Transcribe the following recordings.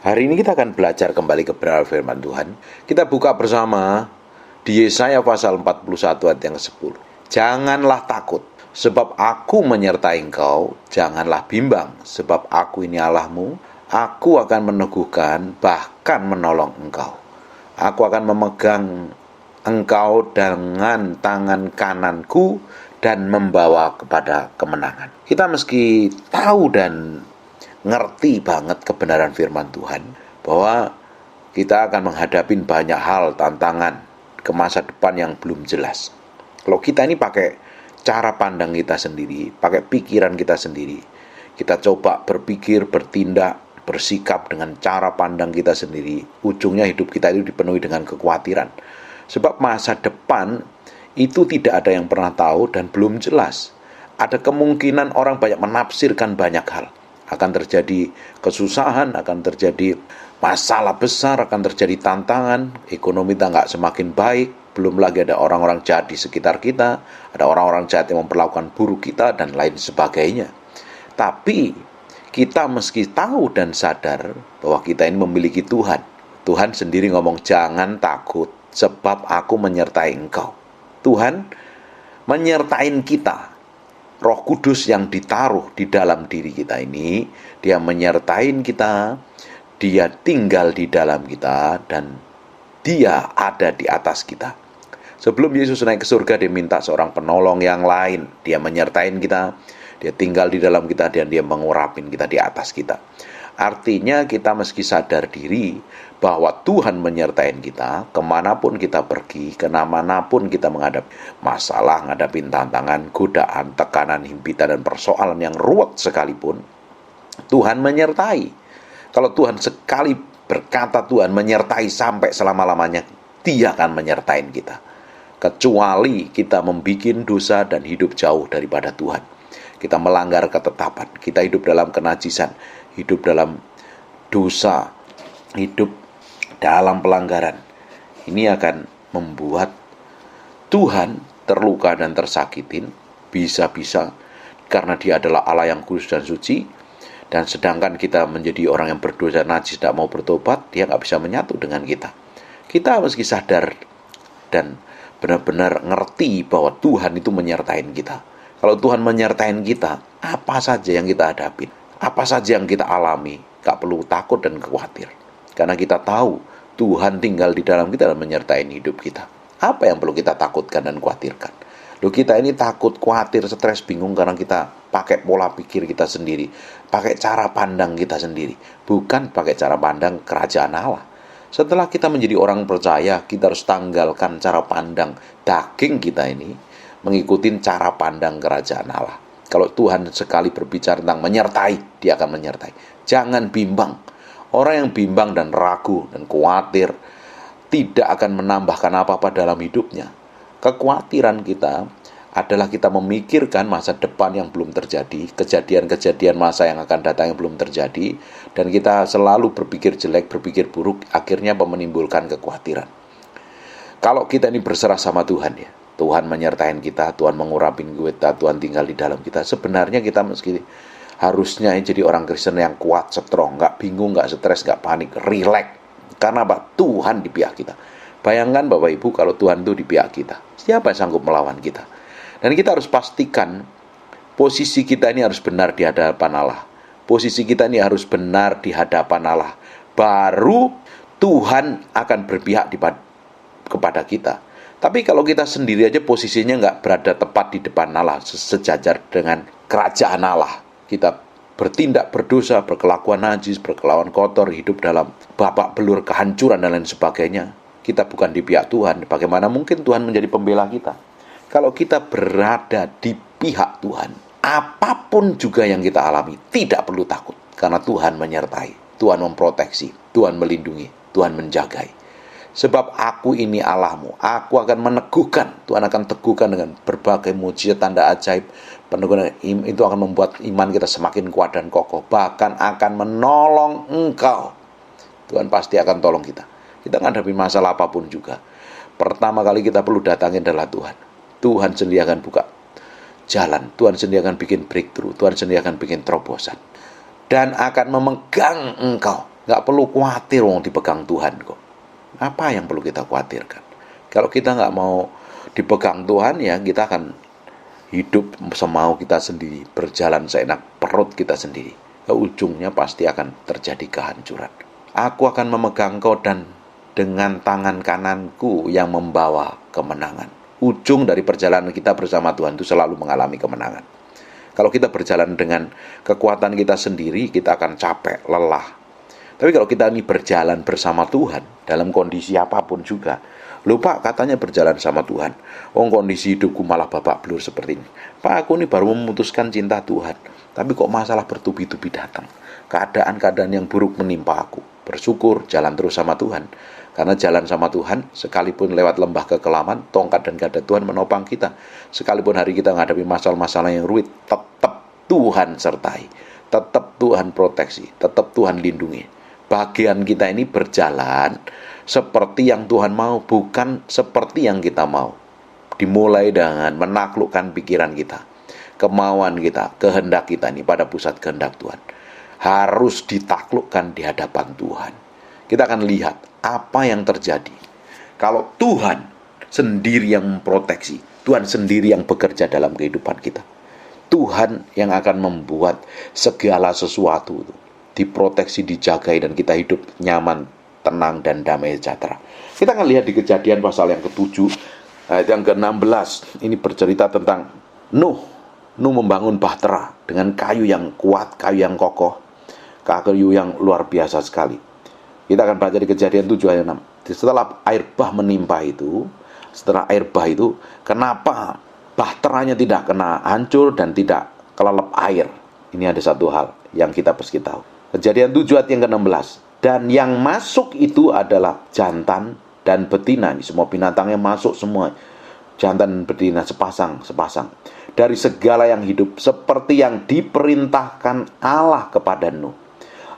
Hari ini kita akan belajar kembali kebenaran firman Tuhan. Kita buka bersama di Yesaya pasal 41 ayat yang ke-10. Janganlah takut, sebab aku menyertai engkau. Janganlah bimbang, sebab aku ini Allahmu. Aku akan meneguhkan, bahkan menolong engkau. Aku akan memegang engkau dengan tangan kananku dan membawa kepada kemenangan. Kita meski tahu dan ngerti banget kebenaran firman Tuhan, bahwa kita akan menghadapi banyak hal, tantangan ke masa depan yang belum jelas. Kalau kita ini pakai cara pandang kita sendiri, pakai pikiran kita sendiri, kita coba berpikir, bertindak, bersikap dengan cara pandang kita sendiri, ujungnya hidup kita itu dipenuhi dengan kekhawatiran. Sebab masa depan itu tidak ada yang pernah tahu dan belum jelas. Ada kemungkinan orang banyak menafsirkan banyak hal. Akan terjadi kesusahan, akan terjadi masalah besar, akan terjadi tantangan, ekonomi kita nggak semakin baik, belum lagi ada orang-orang jahat di sekitar kita, ada orang-orang jahat yang memperlakukan buruk kita, dan lain sebagainya. Tapi kita meski tahu dan sadar bahwa kita ini memiliki Tuhan. Tuhan sendiri ngomong, jangan takut, sebab aku menyertai engkau. Tuhan menyertai kita. Roh Kudus yang ditaruh di dalam diri kita ini, dia menyertai kita, dia tinggal di dalam kita, dan dia ada di atas kita. Sebelum Yesus naik ke surga, dia minta seorang penolong yang lain. Dia menyertai kita, dia tinggal di dalam kita, dan dia mengurapin kita di atas kita. Artinya kita meski sadar diri bahwa Tuhan menyertai kita, kemanapun kita pergi, kemanapun kita menghadapi masalah, menghadapi tantangan, godaan, tekanan, himpitan, dan persoalan yang ruwet sekalipun, Tuhan menyertai. Kalau Tuhan sekali berkata Tuhan menyertai sampai selama-lamanya, Dia akan menyertai kita. Kecuali kita membuat dosa dan hidup jauh daripada Tuhan. Kita melanggar ketetapan, kita hidup dalam kenajisan, hidup dalam dosa, hidup dalam pelanggaran. Ini akan membuat Tuhan terluka dan tersakitin, bisa-bisa karena Dia adalah Allah yang kudus dan suci. Dan sedangkan kita menjadi orang yang berdosa, najis, tidak mau bertobat, Dia nggak bisa menyatu dengan kita. Kita meski sadar dan benar-benar ngerti bahwa Tuhan itu menyertai kita. Kalau Tuhan menyertai kita, apa saja yang kita hadapi, apa saja yang kita alami, gak perlu takut dan khawatir. Karena kita tahu Tuhan tinggal di dalam kita dan menyertai hidup kita. Apa yang perlu kita takutkan dan khawatirkan? Loh, kita ini takut, khawatir, stres, bingung karena kita pakai pola pikir kita sendiri, pakai cara pandang kita sendiri, bukan pakai cara pandang kerajaan Allah. Setelah kita menjadi orang percaya, kita harus tanggalkan cara pandang daging kita ini, mengikuti cara pandang kerajaan Allah. Kalau Tuhan sekali berbicara tentang menyertai, Dia akan menyertai. Jangan bimbang. Orang yang bimbang dan ragu dan khawatir tidak akan menambahkan apa-apa dalam hidupnya. Kekhawatiran kita adalah kita memikirkan masa depan yang belum terjadi, kejadian-kejadian masa yang akan datang yang belum terjadi, dan kita selalu berpikir jelek, berpikir buruk, akhirnya menimbulkan kekhawatiran. Kalau kita ini berserah sama Tuhan, ya, Tuhan menyertai kita, Tuhan mengurapin kita, Tuhan tinggal di dalam kita. Sebenarnya kita meski harusnya jadi orang Kristen yang kuat, strong, gak bingung, gak stres, gak panik, relax. Karena apa? Tuhan di pihak kita. Bayangkan Bapak Ibu, kalau Tuhan itu di pihak kita, siapa yang sanggup melawan kita? Dan kita harus pastikan posisi kita ini harus benar di hadapan Allah. Posisi kita ini harus benar di hadapan Allah. Baru Tuhan akan berpihak kepada kita. Tapi kalau kita sendiri aja posisinya nggak berada tepat di depan Allah, sejajar dengan kerajaan Allah, kita bertindak berdosa, berkelakuan najis, berkelakuan kotor, hidup dalam babak belur kehancuran dan lain sebagainya, kita bukan di pihak Tuhan. Bagaimana mungkin Tuhan menjadi pembela kita? Kalau kita berada di pihak Tuhan, apapun juga yang kita alami, tidak perlu takut. Karena Tuhan menyertai, Tuhan memproteksi, Tuhan melindungi, Tuhan menjagai. Sebab aku ini Allahmu, aku akan meneguhkan, Tuhan akan teguhkan dengan berbagai mujizat, tanda ajaib. Peneguhan itu akan membuat iman kita semakin kuat dan kokoh, bahkan akan menolong engkau. Tuhan pasti akan tolong kita. Kita menghadapi masalah apapun juga, pertama kali kita perlu datangin adalah Tuhan. Tuhan sendiri akan buka jalan, Tuhan sendiri akan bikin breakthrough, Tuhan sendiri akan bikin terobosan, dan akan memegang engkau. Nggak perlu khawatir wong dipegang Tuhan kok. Apa yang perlu kita khawatirkan? Kalau kita nggak mau dipegang Tuhan, ya kita akan hidup semau kita sendiri, berjalan seenak perut kita sendiri. Ujungnya pasti akan terjadi kehancuran. Aku akan memegang kau dan dengan tangan kananku yang membawa kemenangan. Ujung dari perjalanan kita bersama Tuhan itu selalu mengalami kemenangan. Kalau kita berjalan dengan kekuatan kita sendiri, kita akan capek, lelah. Tapi kalau kita ini berjalan bersama Tuhan, dalam kondisi apapun juga, lupa katanya berjalan sama Tuhan. Oh, kondisi hidupku malah babak belur seperti ini. Pak, aku ini baru memutuskan cinta Tuhan, tapi kok masalah bertubi-tubi datang. Keadaan-keadaan yang buruk menimpa aku. Bersyukur, jalan terus sama Tuhan. Karena jalan sama Tuhan, sekalipun lewat lembah kekelaman, tongkat dan gada Tuhan menopang kita. Sekalipun hari kita menghadapi masalah-masalah yang rumit, tetap Tuhan sertai. Tetap Tuhan proteksi, tetap Tuhan lindungi. Bagian kita ini berjalan seperti yang Tuhan mau, bukan seperti yang kita mau. Dimulai dengan menaklukkan pikiran kita, kemauan kita, kehendak kita ini pada pusat kehendak Tuhan. Harus ditaklukkan di hadapan Tuhan. Kita akan lihat apa yang terjadi kalau Tuhan sendiri yang memproteksi, Tuhan sendiri yang bekerja dalam kehidupan kita. Tuhan yang akan membuat segala sesuatu itu diproteksi, dijagai, dan kita hidup nyaman, tenang, dan damai sejahtera. Kita akan lihat di Kejadian pasal yang ke-7 ayat yang ke-16. Ini bercerita tentang Nuh. Nuh membangun bahtera dengan kayu yang kuat, kayu yang kokoh, kayu yang luar biasa sekali. Kita akan baca di Kejadian 7 ayat 6. Setelah air bah menimpa itu, kenapa bahteranya tidak kena hancur dan tidak kelelep air? Ini ada satu hal yang kita mesti tahu. Kejadian 7 ayat yang ke-16. Dan yang masuk itu adalah jantan dan betina. Ini semua binatang yang masuk semua. Jantan dan betina sepasang. Dari segala yang hidup seperti yang diperintahkan Allah kepada Nuh.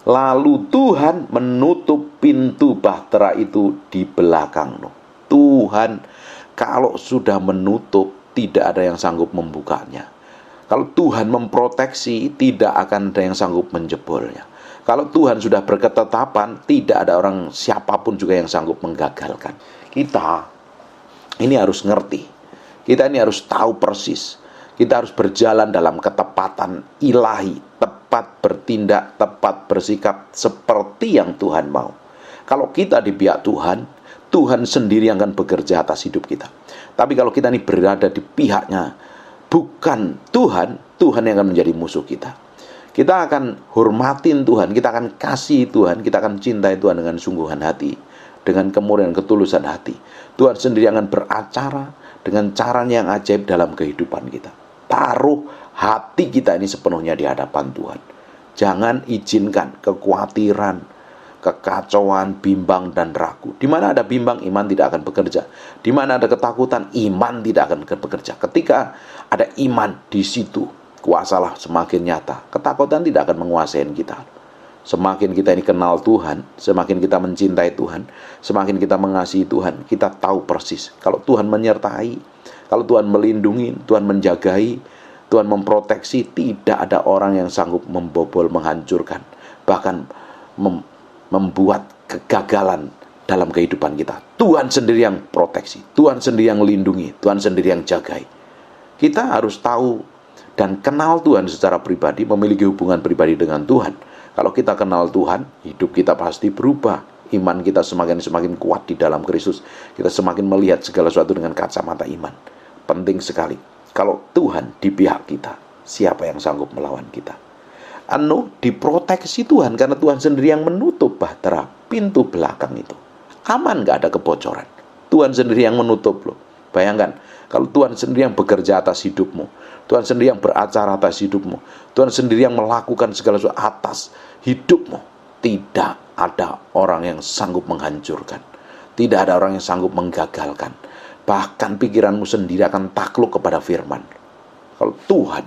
Lalu Tuhan menutup pintu bahtera itu di belakang Nuh. Tuhan kalau sudah menutup, tidak ada yang sanggup membukanya. Kalau Tuhan memproteksi, tidak akan ada yang sanggup menjebolnya. Kalau Tuhan sudah berketetapan, tidak ada orang siapapun juga yang sanggup menggagalkan. Kita ini harus ngerti. Kita ini harus tahu persis. Kita harus berjalan dalam ketepatan ilahi. Tepat bertindak, tepat bersikap seperti yang Tuhan mau. Kalau kita di pihak Tuhan, Tuhan sendiri yang akan bekerja atas hidup kita. Tapi kalau kita ini berada di pihaknya bukan Tuhan, Tuhan yang akan menjadi musuh kita. Kita akan hormatin Tuhan, kita akan kasih Tuhan, kita akan cintai Tuhan dengan sungguhan hati, dengan kemurnian ketulusan hati. Tuhan sendiri akan beracara dengan caranya yang ajaib dalam kehidupan kita. Taruh hati kita ini sepenuhnya di hadapan Tuhan. Jangan izinkan kekhawatiran, kekacauan, bimbang, dan ragu. Di mana ada bimbang, iman tidak akan bekerja. Di mana ada ketakutan, iman tidak akan bekerja. Ketika ada iman di situ, kuasalah semakin nyata. Ketakutan tidak akan menguasai kita. Semakin kita ini kenal Tuhan, semakin kita mencintai Tuhan, semakin kita mengasihi Tuhan, kita tahu persis. Kalau Tuhan menyertai, kalau Tuhan melindungi, Tuhan menjagai, Tuhan memproteksi, tidak ada orang yang sanggup membobol, menghancurkan, bahkan membuat kegagalan dalam kehidupan kita. Tuhan sendiri yang proteksi, Tuhan sendiri yang lindungi, Tuhan sendiri yang jagai. Kita harus tahu dan kenal Tuhan secara pribadi, memiliki hubungan pribadi dengan Tuhan. Kalau kita kenal Tuhan, hidup kita pasti berubah. Iman kita semakin kuat di dalam Kristus. Kita semakin melihat segala sesuatu dengan kacamata iman. Penting sekali. Kalau Tuhan di pihak kita, siapa yang sanggup melawan kita? Nuh diproteksi Tuhan karena Tuhan sendiri yang menutup bahtera pintu belakang itu. Aman, gak ada kebocoran. Tuhan sendiri yang menutup loh. Bayangkan, kalau Tuhan sendiri yang bekerja atas hidupmu, Tuhan sendiri yang beracara atas hidupmu, Tuhan sendiri yang melakukan segala sesuatu atas hidupmu, tidak ada orang yang sanggup menghancurkan, tidak ada orang yang sanggup menggagalkan. Bahkan pikiranmu sendiri akan takluk kepada firman. Kalau Tuhan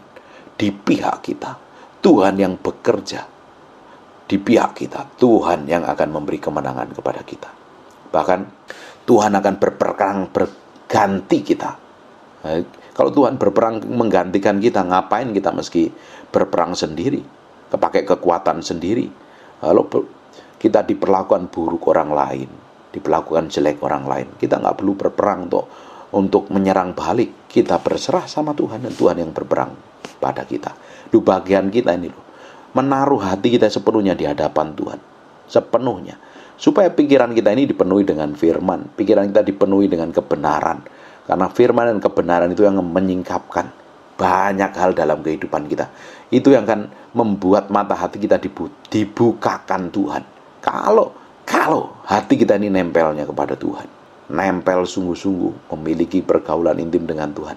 di pihak kita, Tuhan yang bekerja di pihak kita, Tuhan yang akan memberi kemenangan kepada kita. Bahkan Tuhan akan berperang ganti kita. Kalau Tuhan berperang menggantikan kita, ngapain kita meski berperang sendiri, pakai kekuatan sendiri? Kalau kita diperlakukan buruk orang lain, diperlakukan jelek orang lain, kita nggak perlu berperang untuk menyerang balik. Kita berserah sama Tuhan, dan Tuhan yang berperang pada kita. Itu bagian kita ini loh, menaruh hati kita sepenuhnya di hadapan Tuhan, sepenuhnya, supaya pikiran kita ini dipenuhi dengan firman, pikiran kita dipenuhi dengan kebenaran. Karena firman dan kebenaran itu yang menyingkapkan banyak hal dalam kehidupan kita. Itu yang akan membuat mata hati kita dibukakan Tuhan. Kalau hati kita ini nempelnya kepada Tuhan, nempel sungguh-sungguh, memiliki pergaulan intim dengan Tuhan,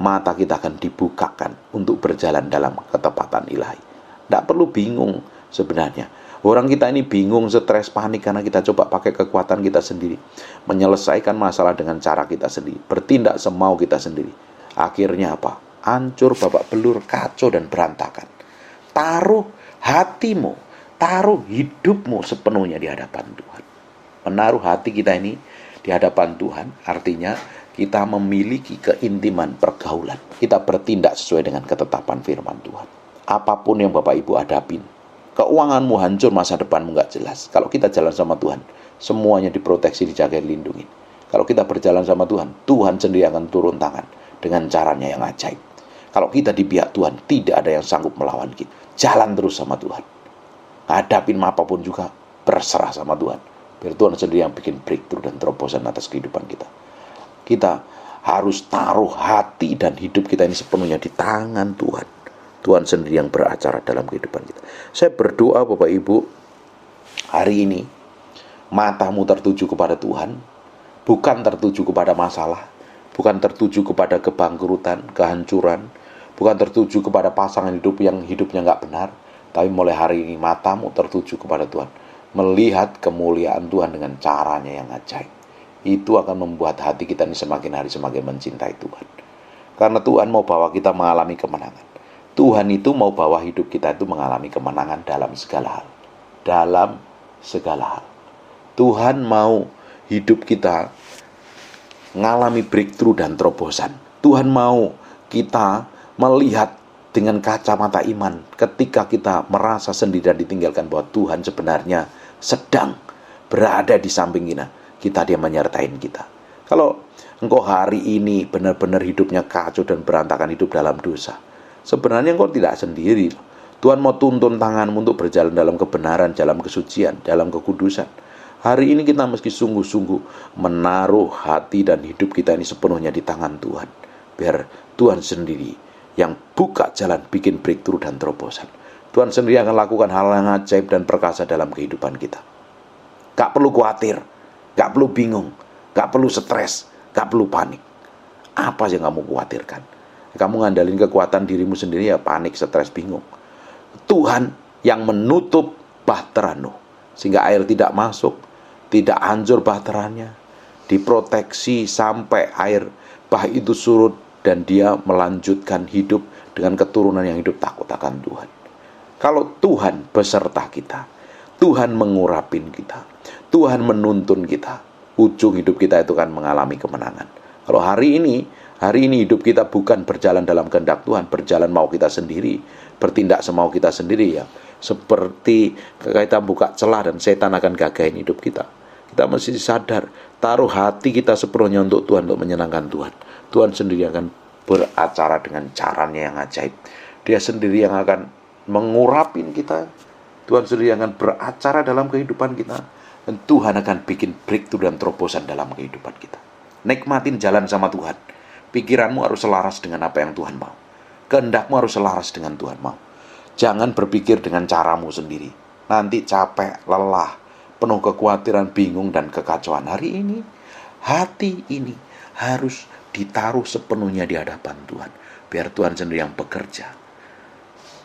mata kita akan dibukakan untuk berjalan dalam ketepatan ilahi. Tidak perlu bingung sebenarnya. Orang kita ini bingung, stres, panik karena kita coba pakai kekuatan kita sendiri, menyelesaikan masalah dengan cara kita sendiri, bertindak semau kita sendiri. Akhirnya apa? Hancur, babak belur, kacau dan berantakan. Taruh hatimu, taruh hidupmu sepenuhnya di hadapan Tuhan. Menaruh hati kita ini di hadapan Tuhan artinya kita memiliki keintiman pergaulan. Kita bertindak sesuai dengan ketetapan firman Tuhan. Apapun yang Bapak Ibu hadapin, keuanganmu hancur, masa depanmu gak jelas. Kalau kita jalan sama Tuhan, semuanya diproteksi, dijaga, dilindungi. Kalau kita berjalan sama Tuhan, Tuhan sendiri akan turun tangan dengan caranya yang ajaib. Kalau kita di pihak Tuhan, tidak ada yang sanggup melawan kita. Jalan terus sama Tuhan. Hadapin apapun juga, berserah sama Tuhan. Biar Tuhan sendiri yang bikin breakthrough dan terobosan atas kehidupan kita. Kita harus taruh hati dan hidup kita ini sepenuhnya di tangan Tuhan. Tuhan sendiri yang beracara dalam kehidupan kita. Saya berdoa Bapak Ibu, hari ini matamu tertuju kepada Tuhan, bukan tertuju kepada masalah, bukan tertuju kepada kebangkrutan, kehancuran, bukan tertuju kepada pasangan hidup yang hidupnya nggak benar, tapi mulai hari ini matamu tertuju kepada Tuhan, melihat kemuliaan Tuhan dengan caranya yang ajaib. Itu akan membuat hati kita ini semakin hari semakin mencintai Tuhan. Karena Tuhan mau bawa kita mengalami kemenangan. Tuhan itu mau bawa hidup kita itu mengalami kemenangan dalam segala hal. Dalam segala hal. Tuhan mau hidup kita mengalami breakthrough dan terobosan. Tuhan mau kita melihat dengan kacamata iman ketika kita merasa sendiri dan ditinggalkan, bahwa Tuhan sebenarnya sedang berada di samping kita, dia menyertai kita. Kalau engkau hari ini benar-benar hidupnya kacau dan berantakan, hidup dalam dosa, sebenarnya engkau tidak sendiri. Tuhan mau tuntun tanganmu untuk berjalan dalam kebenaran, dalam kesucian, dalam kekudusan. Hari ini kita mesti sungguh-sungguh menaruh hati dan hidup kita ini sepenuhnya di tangan Tuhan. Biar Tuhan sendiri yang buka jalan, bikin breakthrough dan terobosan. Tuhan sendiri akan lakukan hal yang ajaib dan perkasa dalam kehidupan kita. Gak perlu khawatir, gak perlu bingung, gak perlu stres, gak perlu panik. Apa yang kamu khawatirkan? Kamu ngandalin kekuatan dirimu sendiri, ya panik, stres, bingung. Tuhan yang menutup bahtera Nuh, sehingga air tidak masuk, tidak hancur bahteranya, diproteksi sampai air bah itu surut, dan dia melanjutkan hidup dengan keturunan yang hidup takut akan Tuhan. Kalau Tuhan beserta kita, Tuhan mengurapin kita, Tuhan menuntun kita, ujung hidup kita itu kan mengalami kemenangan. Kalau hari ini hidup kita bukan berjalan dalam kehendak Tuhan, berjalan mau kita sendiri, bertindak semau kita sendiri, ya seperti kita buka celah dan setan akan gagahin hidup kita. Kita mesti sadar, taruh hati kita sepenuhnya untuk Tuhan, untuk menyenangkan Tuhan. Tuhan sendiri akan beracara dengan caranya yang ajaib. Dia sendiri yang akan mengurapin kita. Tuhan sendiri yang akan beracara dalam kehidupan kita. Dan Tuhan akan bikin breakthrough dan terobosan dalam kehidupan kita. Nikmatin jalan sama Tuhan. Pikiranmu harus selaras dengan apa yang Tuhan mau. Kehendakmu harus selaras dengan Tuhan mau. Jangan berpikir dengan caramu sendiri. Nanti capek, lelah, penuh kekhawatiran, bingung, dan kekacauan. Hari ini, hati ini harus ditaruh sepenuhnya di hadapan Tuhan. Biar Tuhan sendiri yang bekerja.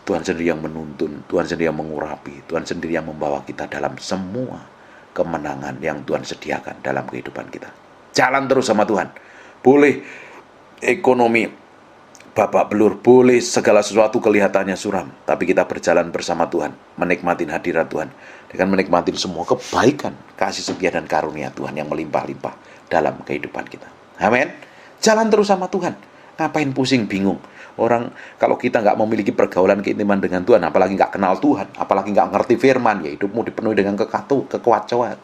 Tuhan sendiri yang menuntun. Tuhan sendiri yang mengurapi. Tuhan sendiri yang membawa kita dalam semua kemenangan yang Tuhan sediakan dalam kehidupan kita. Jalan terus sama Tuhan. Boleh ekonomi babak belur, boleh segala sesuatu kelihatannya suram, tapi kita berjalan bersama Tuhan, menikmati hadirat Tuhan, dengan menikmati semua kebaikan, kasih setia dan karunia Tuhan yang melimpah-limpah dalam kehidupan kita. Amin. Jalan terus sama Tuhan. Ngapain pusing, bingung? Orang kalau kita nggak memiliki pergaulan keintiman dengan Tuhan, apalagi nggak kenal Tuhan, apalagi nggak ngerti firman, ya hidupmu dipenuhi dengan kekacauan,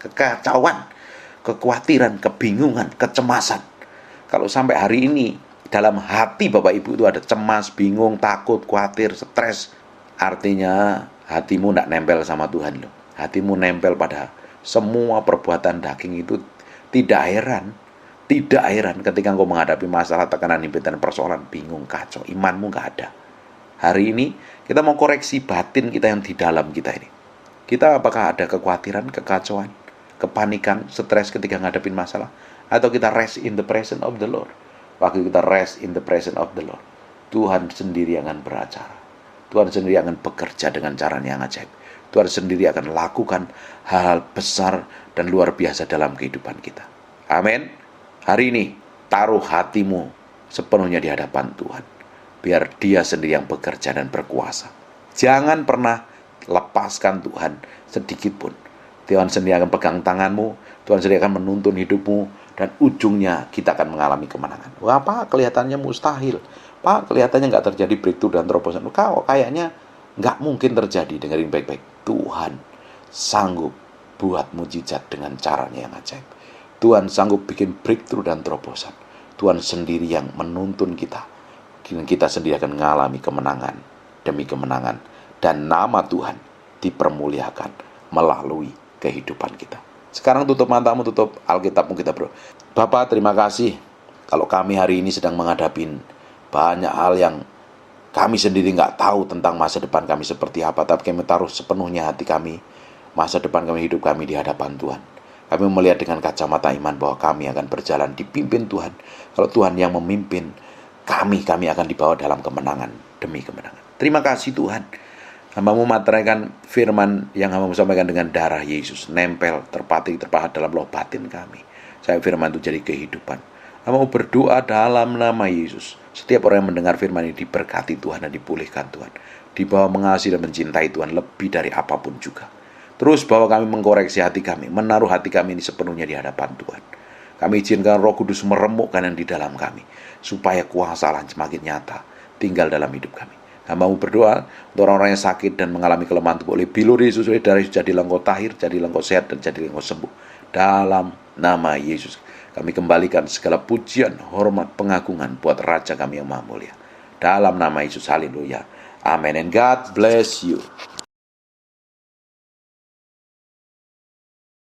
kekhawatiran, kebingungan, kecemasan. Kalau sampai hari ini dalam hati Bapak Ibu itu ada cemas, bingung, takut, khawatir, stres, artinya hatimu tidak nempel sama Tuhan loh. Hatimu nempel pada semua perbuatan daging itu. Tidak heran ketika engkau menghadapi masalah, tekanan, impian, persoalan, bingung, kacau, imanmu nggak ada. Hari ini kita mau koreksi batin kita yang di dalam kita ini. Kita apakah ada kekhawatiran, kekacauan, kepanikan, stres ketika menghadapi masalah, atau kita rest in the presence of the Lord? Waktu kita rest in the presence of the Lord, Tuhan sendiri akan beracara. Tuhan sendiri akan bekerja dengan cara yang ajaib. Tuhan sendiri akan lakukan hal-hal besar dan luar biasa dalam kehidupan kita. Amin. Hari ini, taruh hatimu sepenuhnya di hadapan Tuhan. Biar Dia sendiri yang bekerja dan berkuasa. Jangan pernah lepaskan Tuhan sedikit pun. Tuhan sendiri akan pegang tanganmu, Tuhan sendiri akan menuntun hidupmu, dan ujungnya kita akan mengalami kemenangan. Wah, Pak, kelihatannya mustahil. Pak, kelihatannya nggak terjadi breakthrough dan terobosan. Kayaknya nggak mungkin terjadi. Dengerin baik-baik. Tuhan sanggup buat mujizat dengan caranya yang ajaib. Tuhan sanggup bikin breakthrough dan terobosan. Tuhan sendiri yang menuntun kita. Dan kita sendiri akan mengalami kemenangan demi kemenangan. Dan nama Tuhan dipermuliakan melalui kehidupan kita. Sekarang tutup matamu, tutup Alkitabmu kita, bro. Bapak, terima kasih. Kalau kami hari ini sedang menghadapi banyak hal yang kami sendiri nggak tahu tentang masa depan kami seperti apa. Tapi kami taruh sepenuhnya hati kami, masa depan kami, hidup kami di hadapan Tuhan. Kami melihat dengan kacamata iman bahwa kami akan berjalan dipimpin Tuhan. Kalau Tuhan yang memimpin, kami akan dibawa dalam kemenangan demi kemenangan. Terima kasih Tuhan. Hamba-Mu materaikan firman yang Hamba-Mu sampaikan dengan darah Yesus. Nempel, terpahat dalam loh batin kami. Saya firman itu jadi kehidupan. Hamba-Mu berdoa dalam nama Yesus. Setiap orang yang mendengar firman ini diberkati Tuhan dan dipulihkan Tuhan. Dibawa mengasihi dan mencintai Tuhan lebih dari apapun juga. Terus bahwa kami mengkoreksi hati kami, menaruh hati kami ini sepenuhnya di hadapan Tuhan. Kami izinkan Roh Kudus meremukkan yang di dalam kami, supaya kuasa Allah semakin nyata tinggal dalam hidup kami. Hamba-Mu berdoa untuk orang-orang yang sakit dan mengalami kelemahan tubuh oleh bilur Yesus, oleh darah Yesus, jadilah engkau tahir, jadilah engkau sehat, dan jadilah engkau sembuh. Dalam nama Yesus, kami kembalikan segala pujian, hormat, pengagungan buat Raja kami yang Maha Mulia. Dalam nama Yesus, haleluya. Amen. And God bless you.